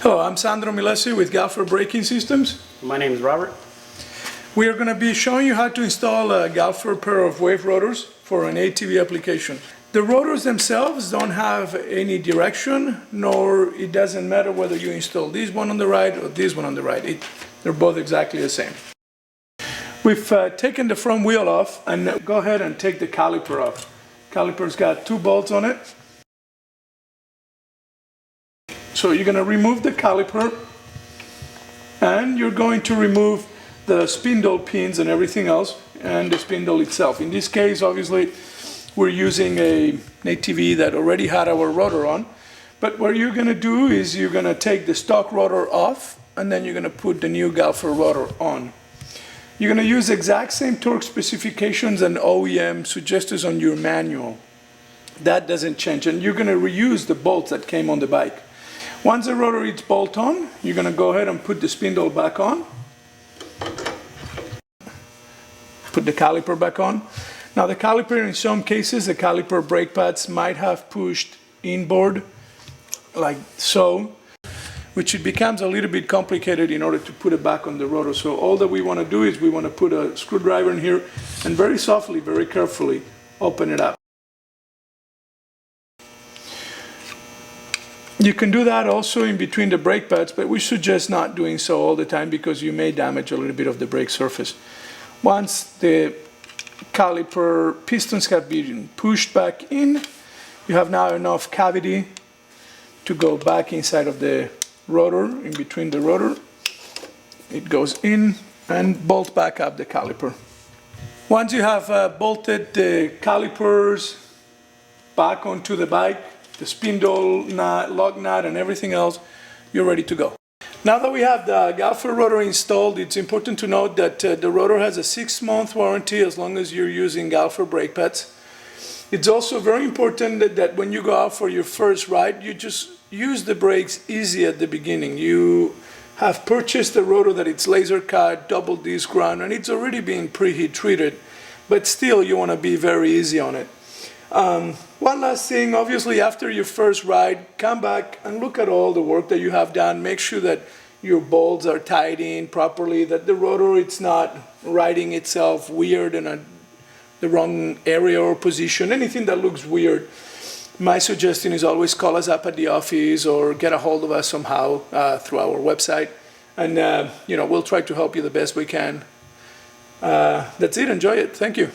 Hello, I'm Sandro Milesi with Galfer Braking Systems. My name is Robert. We are going to be showing you how to install a Galfer pair of wave rotors for an ATV application. The rotors themselves don't have any direction, nor it doesn't matter whether you install this one on the right or this one on the right. They're both exactly the same. We've taken the front wheel off, and go ahead and take the caliper off. Caliper's got 2 bolts on it. So you're going to remove the caliper, and you're going to remove the spindle pins and everything else, and the spindle itself. In this case, obviously, we're using an ATV that already had our rotor on. But what you're going to do is you're going to take the stock rotor off, and then you're going to put the new Galfer rotor on. You're going to use exact same torque specifications and OEM suggested on your manual. That doesn't change, and you're going to reuse the bolts that came on the bike. Once the rotor is bolt on, you're going to go ahead and put the spindle back on. Put the caliper back on. Now the caliper, in some cases, the caliper brake pads might have pushed inboard, like so, which it becomes a little bit complicated in order to put it back on the rotor. So all that we want to do is we want to put a screwdriver in here and very softly, very carefully open it up. You can do that also in between the brake pads, but we suggest not doing so all the time because you may damage a little bit of the brake surface. Once the caliper pistons have been pushed back in, you have now enough cavity to go back inside of the rotor, in between the rotor. It goes in and bolt back up the caliper. Once you have bolted the calipers back onto the bike, the spindle nut, lug nut, and everything else, you're ready to go. Now that we have the Galfer rotor installed, it's important to note that the rotor has a 6-month warranty as long as you're using Galfer brake pads. It's also very important that when you go out for your first ride, you just use the brakes easy at the beginning. You have purchased a rotor that it's laser cut, double disc run, and it's already been preheat treated, but still you want to be very easy on it. One last thing, obviously after your first ride, come back and look at all the work that you have done. Make sure that your bolts are tied in properly, that the rotor it's not riding itself weird in the wrong area or position, anything that looks weird. My suggestion is always call us up at the office or get a hold of us somehow through our website, and we'll try to help you the best we can. That's it, enjoy it, thank you.